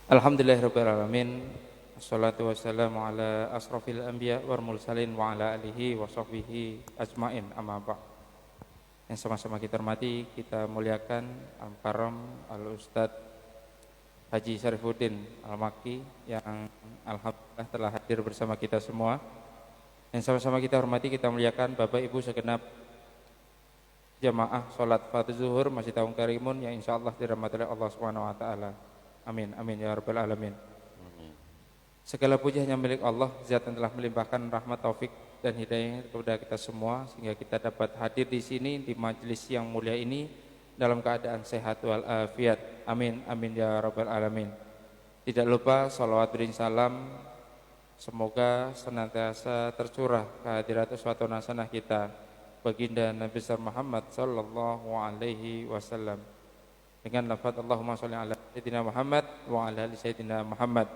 Alhamdulillahirrabbilalamin. Assalatu wassalamu ala asrafil anbiya wal mursalin wa ala alihi wa sahbihi ajmain, amma ba'd. Yang sama-sama kita hormati, kita muliakan Al-Mukarram Al-Ustaz Haji Syarifuddin Al-Makki yang alhamdulillah telah hadir bersama kita semua. Yang sama-sama kita hormati, kita muliakan Bapak Ibu segenap jamaah salat Fardhu Zuhur Masjid Agung Karimun yang insyaallah dirahmati oleh Allah Subhanahu wa taala. Amin, amin ya rabbal alamin. Segala puji hanya milik Allah, Zat yang telah melimpahkan rahmat, taufik dan hidayah kepada kita semua sehingga kita dapat hadir di sini di majelis yang mulia ini dalam keadaan sehat wal afiat. Amin, amin ya rabbal alamin. Tidak lupa salawat dan salam semoga senantiasa tercurah kehadirat uswatun hasanah kita baginda Nabi besar Muhammad sallallahu alaihi wasallam. Dengan lafaz Allahumma sholli ala sayyidina Muhammad wa ala ali sayyidina Muhammad.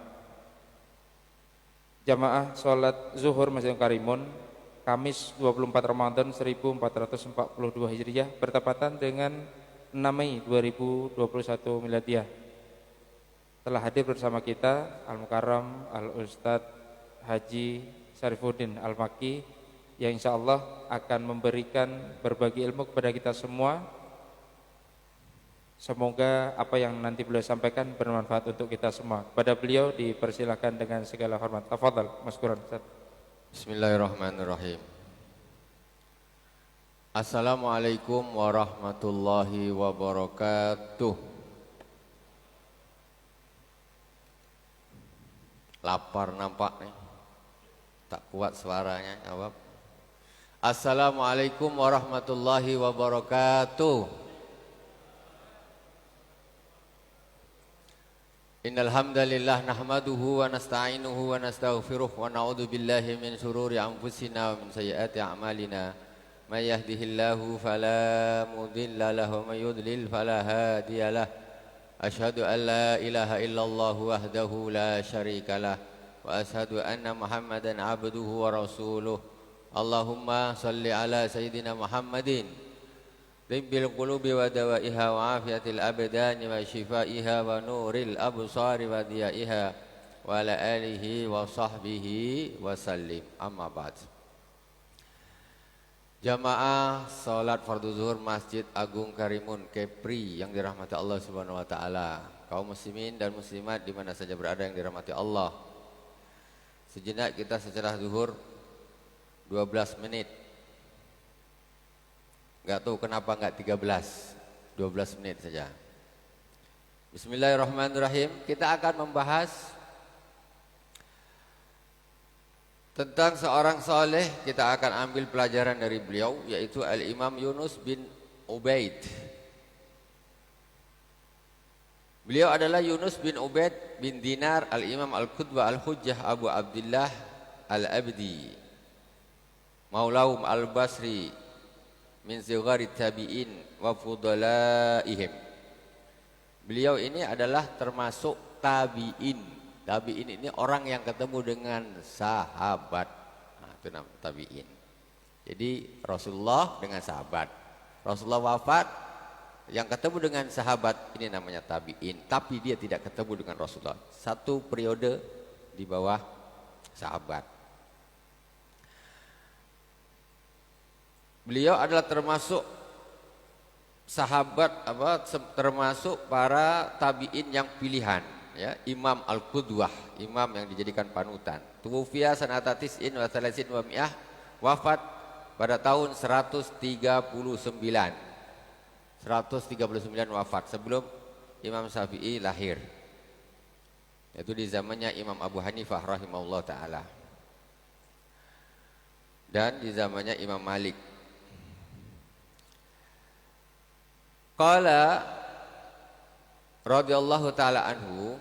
Jamaah salat zuhur Masjid Karimun Kamis 24 Ramadan 1442 Hijriah bertepatan dengan 6 Mei 2021 Miladiah. Telah hadir bersama kita Al-Mukarram Al-Ustaz Haji Syarifuddin Al-Makki yang insyaallah akan memberikan berbagi ilmu kepada kita semua. Semoga apa yang nanti beliau sampaikan bermanfaat untuk kita semua. Kepada beliau dipersilakan dengan segala hormat. Tafadhal, maskuran. Bismillahirrahmanirrahim. Assalamualaikum warahmatullahi wabarakatuh. Lapar nampak nih. Tak kuat suaranya, jawab. Assalamualaikum warahmatullahi wabarakatuh. Innal hamdalillah nahmaduhu wa nasta'inuhu wa nastaghfiruh wa na'udzu billahi min shururi anfusina wa min sayyiati a'malina. May yahdihillahu fala mudilla lahu wa may yudlil fala hadiyalah. Asyhadu an la ilaha illallah wahdahu la syarikalah wa asyhadu anna Muhammadan abduhu wa rasuluh. Allahumma salli ala sayyidina Muhammadin Tibbil qulubi wa dawaiha wa afiatil abdani wa shifaiha wa nuril absari wa diyaiha wa ala alihi wa sahbihi wa sallim. Amma ba'd. Jamaah salat fardhu zuhur Masjid Agung Karimun Kepri yang dirahmati Allah Subhanahu wa taala. Kaum muslimin dan muslimat di mana saja berada yang dirahmati Allah. Sejenak kita secara zuhur 12 menit. Enggak tahu kenapa enggak 13, 12 menit saja. Bismillahirrahmanirrahim. Kita akan membahas tentang seorang saleh. Kita akan ambil pelajaran dari beliau, yaitu Al-Imam Yunus bin Ubaid. Beliau adalah Yunus bin Ubaid bin Dinar Al-Imam Al-Qudwa Al-Hujjah Abu Abdullah Al-Abdi Maulahum Al-Basri min sighari tabi'in wa fudalaihim. Beliau ini adalah termasuk tabi'in. Tabi'in ini orang yang ketemu dengan sahabat. Nah, itu nama tabi'in. Jadi Rasulullah dengan sahabat. Rasulullah wafat, yang ketemu dengan sahabat ini namanya tabi'in. Tapi dia tidak ketemu dengan Rasulullah. Satu periode di bawah sahabat. Beliau adalah termasuk sahabat termasuk para tabi'in yang pilihan, ya, Imam Al-Qudwah, imam yang dijadikan panutan. Tuwfiya sanata tis'in wa salasin wa mi'ah, wafat pada tahun 139. 139 wafat sebelum Imam Syafi'i lahir. Itu di zamannya Imam Abu Hanifah rahimahullah taala. Dan di zamannya Imam Malik. Qala radhiyallahu ta'ala anhu,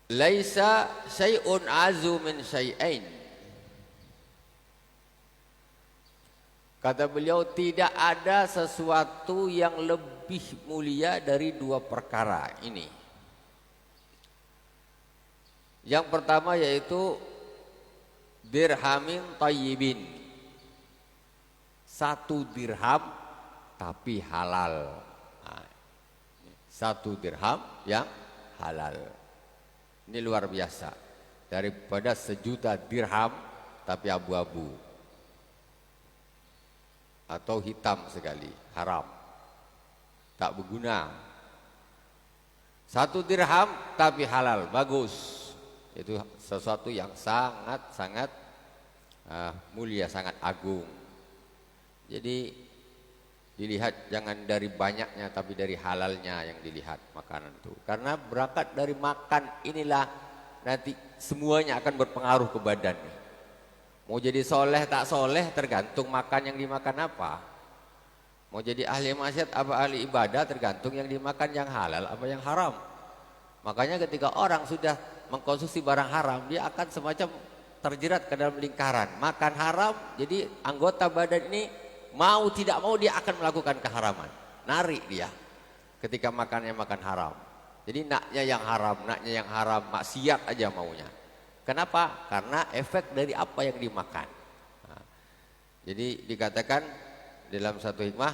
laisa syai'un azu min syai'ain. Kata beliau, tidak ada sesuatu yang lebih mulia dari dua perkara ini. Yang pertama yaitu dirhamin tayyibin. 1 dirham tapi halal. Nah, 1 dirham yang halal. Ini luar biasa. Daripada 1.000.000 dirham tapi abu-abu atau hitam sekali, haram, tak berguna. 1 dirham tapi halal, bagus. Itu sesuatu yang sangat mulia, sangat agung. Jadi dilihat jangan dari banyaknya tapi dari halalnya yang dilihat makanan itu. Karena berangkat dari makan inilah nanti semuanya akan berpengaruh ke badan. Mau jadi soleh tak soleh tergantung makan yang dimakan apa. Mau jadi ahli maksiat apa ahli ibadah tergantung yang dimakan yang halal apa yang haram. Makanya ketika orang sudah mengkonsumsi barang haram, dia akan semacam terjerat ke dalam lingkaran. Makan haram, jadi anggota badan ini mau tidak mau dia akan melakukan keharaman. Narik dia ketika makannya makan haram. Jadi naknya yang haram, maksiat aja maunya. Kenapa? Karena efek dari apa yang dimakan. Nah, jadi dikatakan dalam satu hikmah,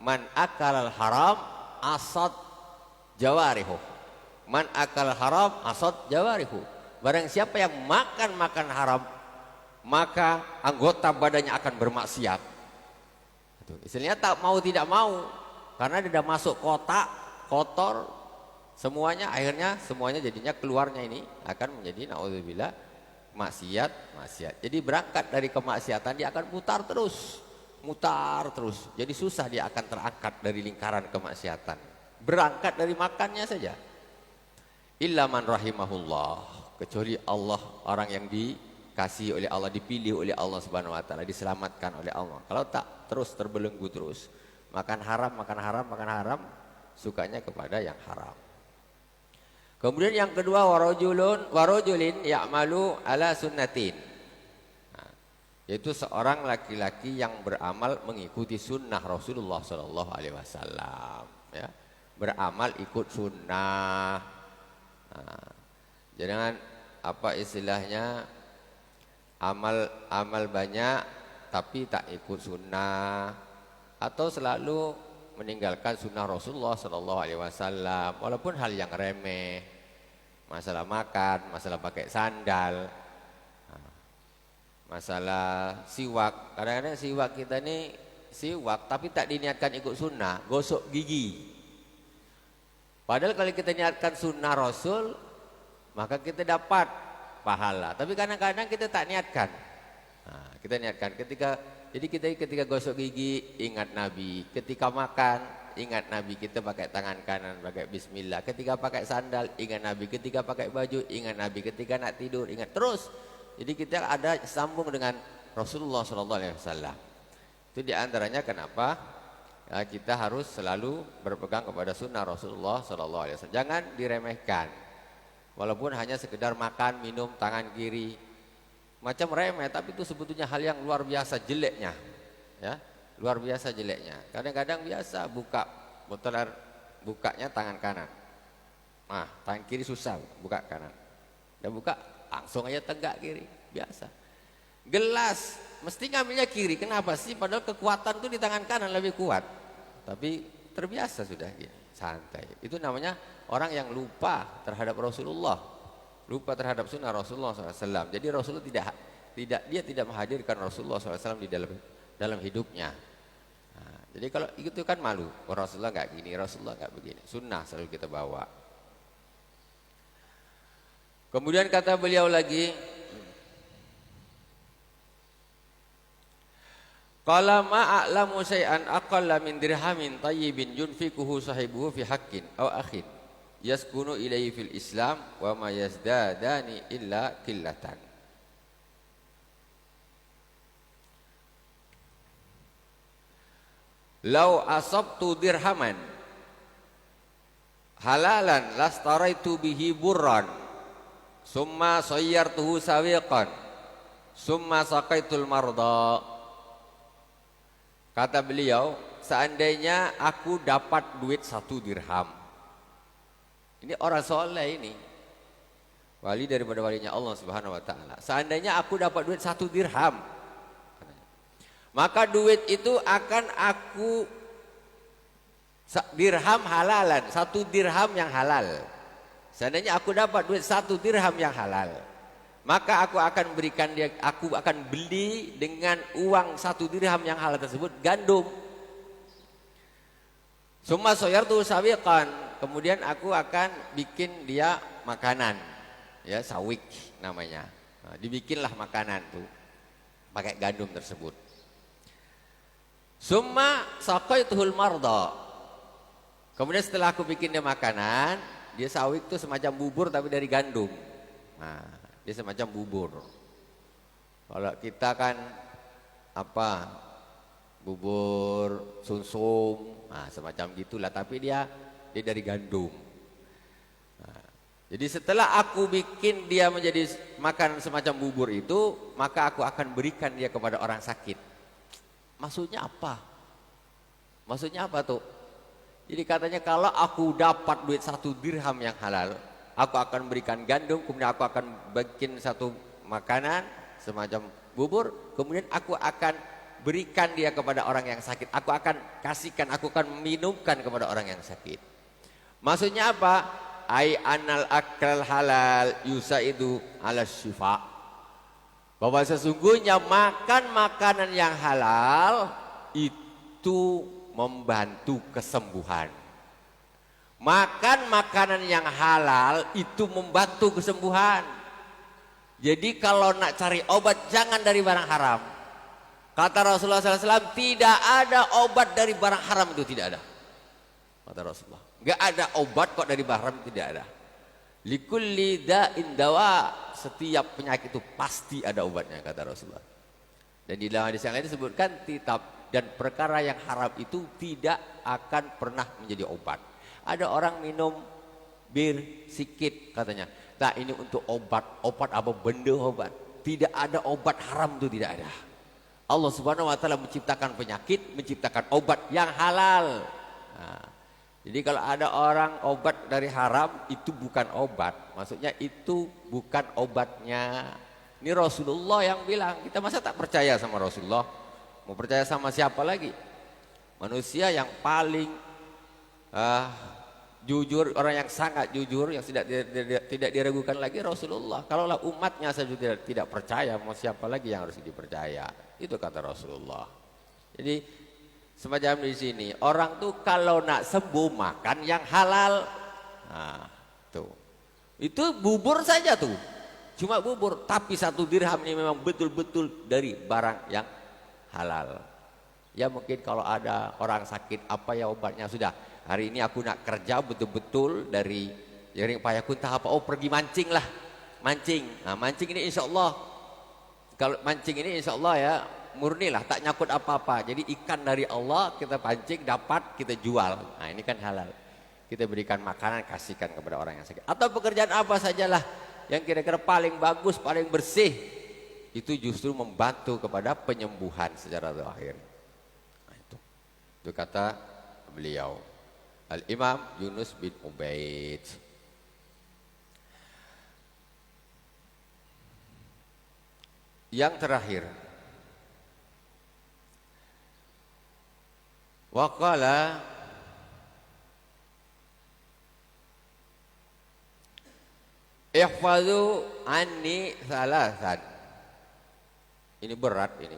man akalal haram asad jawarihu. Man akal haram asad jawarihu. Barang siapa yang makan haram, maka anggota badannya akan bermaksiat. Istilahnya tak mau tidak mau, karena dia sudah masuk kotak kotor semuanya, akhirnya semuanya jadinya keluarnya ini akan menjadi naudzubillah maksiat. Jadi berangkat dari kemaksiatan dia akan mutar terus. Jadi susah dia akan terangkat dari lingkaran kemaksiatan. Berangkat dari makannya saja. Illa man rahimahullah, kecuali Allah, orang yang dikasih oleh Allah, dipilih oleh Allah Subhanahu wa taala, diselamatkan oleh Allah. Kalau tak terus terbelenggu terus, makan haram, sukanya kepada yang haram. Kemudian yang kedua, warajulin ya'malu ala sunnatin. Nah, yaitu seorang laki-laki yang beramal mengikuti sunnah Rasulullah sallallahu alaihi wasallam, ya. Beramal ikut sunnah. Nah, jangan apa istilahnya amal banyak tapi tak ikut sunnah, atau selalu meninggalkan sunnah Rasulullah sallallahu alaihi wasallam walaupun hal yang remeh, masalah makan, masalah pakai sandal, masalah siwak. Kadang-kadang siwak kita ini siwak tapi tak diniatkan ikut sunnah, gosok gigi. Padahal kalau kita niatkan sunnah Rasul, maka kita dapat pahala. Tapi kadang-kadang kita tak niatkan. Nah, kita niatkan ketika gosok gigi ingat Nabi, ketika makan ingat Nabi, kita pakai tangan kanan pakai bismillah, ketika pakai sandal ingat Nabi, ketika pakai baju ingat Nabi, ketika nak tidur ingat terus. Jadi kita ada sambung dengan Rasulullah SAW. Itu diantaranya kenapa ya, kita harus selalu berpegang kepada sunnah Rasulullah SAW. Jangan diremehkan, walaupun hanya sekedar makan, minum tangan kiri, macam remeh, tapi itu sebetulnya hal yang luar biasa jeleknya, ya, luar biasa jeleknya. Kadang-kadang biasa buka botol air, bukanya tangan kanan, tangan kiri susah buka kanan, dan buka langsung aja tegak kiri, biasa. Gelas mesti ngambilnya kiri, kenapa sih? Padahal kekuatan itu di tangan kanan lebih kuat, tapi terbiasa sudah gini, santai. Itu namanya orang yang lupa terhadap Rasulullah, lupa terhadap sunnah Rasulullah SAW. Jadi Rasulullah tidak menghadirkan Rasulullah SAW di dalam hidupnya. Nah, jadi kalau itu kan malu, Rasulullah nggak gini, Rasulullah nggak begini. Sunnah selalu kita bawa. Kemudian kata beliau lagi, qala ma a'lamu syai'an aqalla min dirhamin tayyibin yunfikuhu sahibuhu fi haqqin aw akhin yaskunu ilayhi fil Islam wa ma yazdadani illa qillatan. Lau asabtu dirhaman halalan lastaraitu bihi burran summa sayyartuhu sawiqan summa saqaitul marda. Kata beliau, seandainya aku dapat duit 1 dirham. Ini orang soleh ini, wali daripada walinya Allah Subhanahu wa taala. Seandainya aku dapat duit 1 dirham, maka duit itu akan aku Dirham halalan, 1 dirham yang halal. Seandainya aku dapat duit 1 dirham yang halal, maka aku akan berikan dia, aku akan beli dengan uang 1 dirham yang halal tersebut gandum. Summa soyartu sawiqan, kemudian aku akan bikin dia makanan, ya sawik namanya. Nah, dibikinlah makanan tuh pakai gandum tersebut. Summa saqaituhul marda, kemudian setelah aku bikin dia makanan, dia sawik tuh semacam bubur tapi dari gandum. Nah, dia semacam bubur. Kalau kita kan apa, bubur sumsum, nah, semacam gitulah, tapi dia dari gandum. Nah, jadi setelah aku bikin dia menjadi makanan semacam bubur itu, maka aku akan berikan dia kepada orang sakit. Maksudnya apa? Maksudnya apa tuh? Jadi katanya kalau aku dapat duit 1 dirham yang halal, aku akan berikan gandum, kemudian aku akan bikin satu makanan semacam bubur, kemudian aku akan berikan dia kepada orang yang sakit. Aku akan kasihkan, aku akan minumkan kepada orang yang sakit. Maksudnya apa? Ai anal akal halal yusaidu ala syifa. Bahwa sesungguhnya makan makanan yang halal itu membantu kesembuhan. Makan makanan yang halal itu membantu kesembuhan. Jadi kalau nak cari obat jangan dari barang haram. Kata Rasulullah SAW, tidak ada obat dari barang haram, itu tidak ada. Kata Rasulullah, enggak ada obat kok dari barang haram, tidak ada. Likulli da'in dawa, setiap penyakit itu pasti ada obatnya, kata Rasulullah. Dan di dalam hadis yang lain disebutkan kitab dan perkara yang haram itu tidak akan pernah menjadi obat. Ada orang minum bir sikit katanya, nah ini untuk obat apa benda obat. Tidak ada obat haram, itu tidak ada. Allah Subhanahu wa taala menciptakan penyakit, menciptakan obat yang halal. Nah, jadi kalau ada orang obat dari haram, itu bukan obat. Maksudnya itu bukan obatnya. Ini Rasulullah yang bilang. Kita masa tak percaya sama Rasulullah? Mau percaya sama siapa lagi? Manusia yang paling jujur, orang yang sangat jujur, yang tidak diragukan lagi Rasulullah. Kalaulah umatnya saja tidak percaya, mau siapa lagi yang harus dipercaya? Itu kata Rasulullah. Jadi semacam di sini, orang tuh kalau nak sembuh makan yang halal. Nah, tuh. Itu bubur saja tuh. Cuma bubur, tapi 1 dirham ini memang betul-betul dari barang yang halal. Ya mungkin kalau ada orang sakit, apa ya obatnya, sudah. Hari ini aku nak kerja betul-betul dari jaring payahku entah apa, oh pergi mancing lah. Mancing. Nah, mancing ini insya Allah, kalau mancing ini insya Allah ya murni lah, tak nyakut apa-apa. Jadi ikan dari Allah kita pancing, dapat, kita jual. Nah ini kan halal. Kita berikan makanan, kasihkan kepada orang yang sakit. Atau pekerjaan apa sajalah yang kira-kira paling bagus, paling bersih, itu justru membantu kepada penyembuhan secara zahir. Nah, itu kata beliau Al-Imam Yunus bin Ubaid. Yang terakhir, waqala ihfazu anni salasan. Ini berat ini.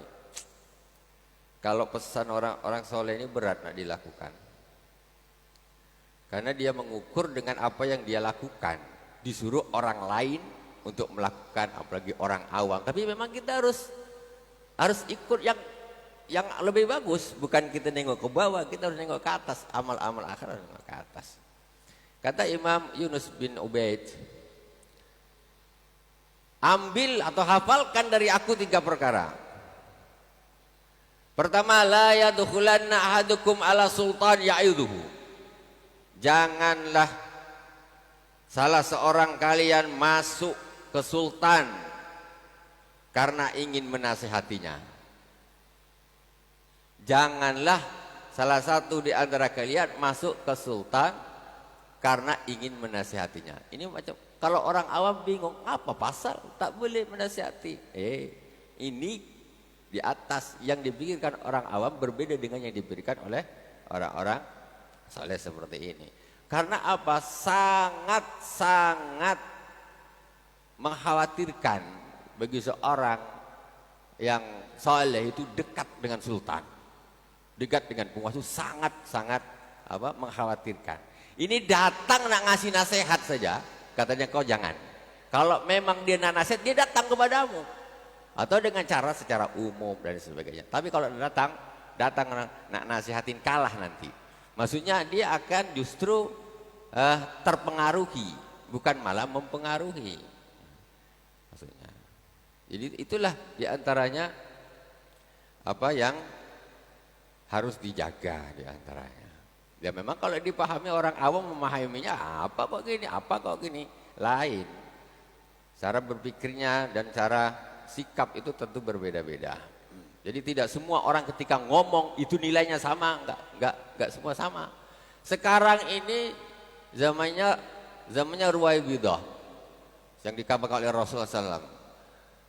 Kalau pesan orang-orang soleh ini berat nak dilakukan. Karena dia mengukur dengan apa yang dia lakukan. Disuruh orang lain untuk melakukan, apalagi orang awam. Tapi memang kita harus ikut yang lebih bagus. Bukan kita nengok ke bawah, kita harus nengok ke atas. Amal-amal akhir harus nengok ke atas. Kata Imam Yunus bin Ubaid, ambil atau hafalkan dari aku 3 perkara. Pertama, la yadkhulanna ahadukum ala sultan ya'idhuhu. Janganlah salah seorang kalian masuk ke sultan karena ingin menasihatinya. Janganlah salah satu di antara kalian masuk ke sultan karena ingin menasihatinya. Ini macam kalau orang awam bingung, apa pasal tak boleh menasihati? Ini di atas yang dipikirkan orang awam berbeda dengan yang dipikirkan oleh orang-orang soleh seperti ini. Karena apa? Sangat-sangat mengkhawatirkan bagi seorang yang soleh itu dekat dengan sultan, dekat dengan penguasa, sangat-sangat mengkhawatirkan. Ini datang nak ngasih nasihat saja, katanya kau jangan. Kalau memang dia nak nasihat, dia datang kepadamu, atau dengan cara secara umum dan sebagainya. Tapi kalau datang nak nasihatin, kalah nanti. Maksudnya dia akan justru terpengaruhi, bukan malah mempengaruhi. Maksudnya. Jadi itulah diantaranya apa yang harus dijaga diantaranya. Ya memang kalau dipahami orang awam memahaminya apa kok gini, lain. Cara berpikirnya dan cara sikap itu tentu berbeda-beda. Jadi tidak semua orang ketika ngomong itu nilainya sama, enggak semua sama. Sekarang ini zamannya Ruwaibidah yang dikabarkan oleh Rasulullah SAW.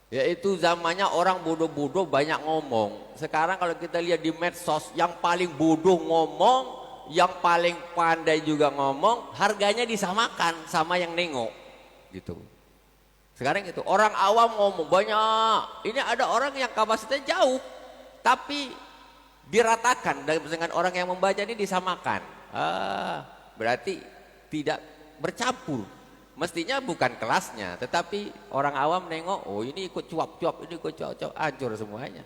Yaitu zamannya orang bodoh-bodoh banyak ngomong. Sekarang kalau kita lihat di medsos, yang paling bodoh ngomong, yang paling pandai juga ngomong, harganya disamakan sama yang nengok, gitu. Sekarang itu orang awam ngomong banyak. Ini ada orang yang kapasitasnya jauh, tapi diratakan dengan orang yang membaca ini disamakan. Berarti tidak bercampur. Mestinya bukan kelasnya, tetapi orang awam nengok, oh ini ikut cuap-cuap, ini ikut cuap-cuap, hancur semuanya.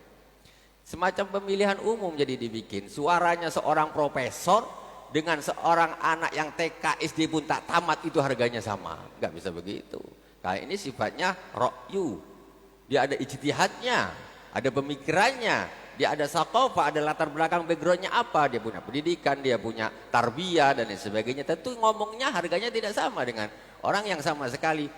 Semacam pemilihan umum jadi dibikin. Suaranya seorang profesor dengan seorang anak yang TK SD pun tak tamat itu harganya sama. Nggak bisa begitu. Nah ini sifatnya ra'yu. Dia ada ijtihadnya, ada pemikirannya, dia ada saqafah, ada latar belakang backgroundnya apa, dia punya pendidikan, dia punya tarbiyah dan lain sebagainya. Tentu ngomongnya harganya tidak sama dengan orang yang sama sekali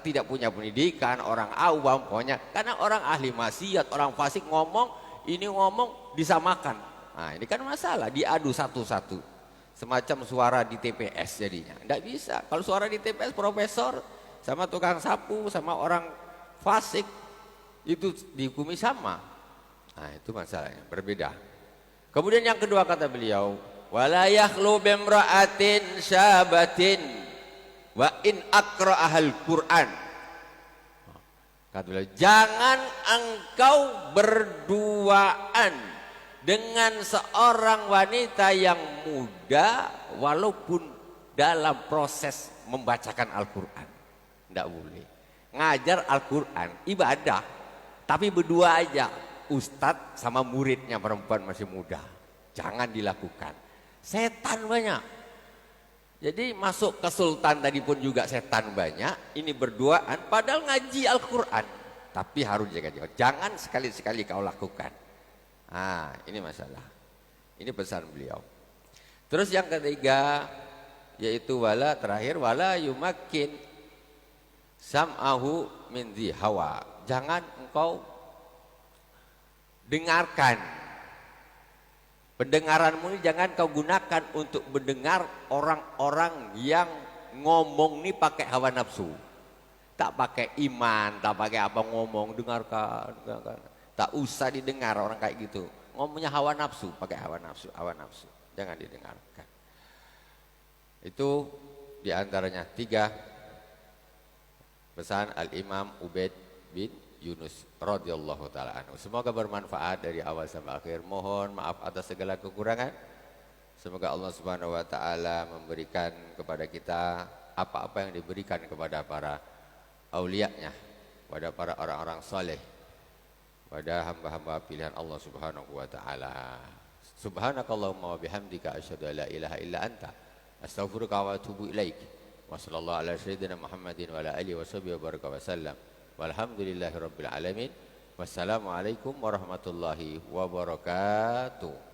tidak punya pendidikan, orang awam pokoknya. Karena orang ahli maksiat, orang fasik ngomong, ini ngomong disamakan. Nah ini kan masalah, diadu satu-satu. Semacam suara di TPS jadinya. Tidak bisa. Kalau suara di TPS profesor sama tukang sapu sama orang fasik itu dihukumi sama. Nah itu masalahnya, berbeda. Kemudian yang kedua kata beliau, wala yakhlu bimra'atin syabatin wa in aqra'ahal Qur'an. Kata beliau, jangan engkau berduaan dengan seorang wanita yang muda walaupun dalam proses membacakan Al-Qur'an. Tidak boleh. Ngajar Al-Quran ibadah, tapi berdua aja, ustadz sama muridnya perempuan masih muda, jangan dilakukan. Setan banyak. Jadi masuk ke sultan tadi pun juga setan banyak. Ini berduaan padahal ngaji Al-Quran, tapi harus jaga-jaga, jangan sekali-sekali kau lakukan. Ah ini masalah. Ini pesan beliau. Terus yang ketiga yaitu terakhir wala yumakin sam'ahu min dhi hawa. Jangan engkau dengarkan, pendengaranmu ini jangan kau gunakan untuk mendengar orang-orang yang ngomong nih pakai hawa nafsu, tak pakai iman, tak pakai apa ngomong, dengarkan. Tak usah didengar orang kayak gitu, ngomongnya hawa nafsu, pakai hawa nafsu, jangan didengarkan. Itu diantaranya 3 pesan Al-Imam Ubaid bin Yunus radhiyallahu taala anhu. Semoga bermanfaat dari awal sampai akhir. Mohon maaf atas segala kekurangan. Semoga Allah Subhanahu wa taala memberikan kepada kita apa-apa yang diberikan kepada para aulianya, kepada para orang-orang saleh, pada hamba-hamba pilihan Allah Subhanahu wa taala. Subhanakallahumma wa bihamdika asyhadu an la ilaha illa anta astaghfiruka wa atubu ilaik. Wa sallallahu ala sayyidina Muhammadin wa ala alihi wa sahbihi wa baraka wa sallam. Walhamdulillahi rabbil alamin. Wassalamualaikum warahmatullahi wabarakatuh.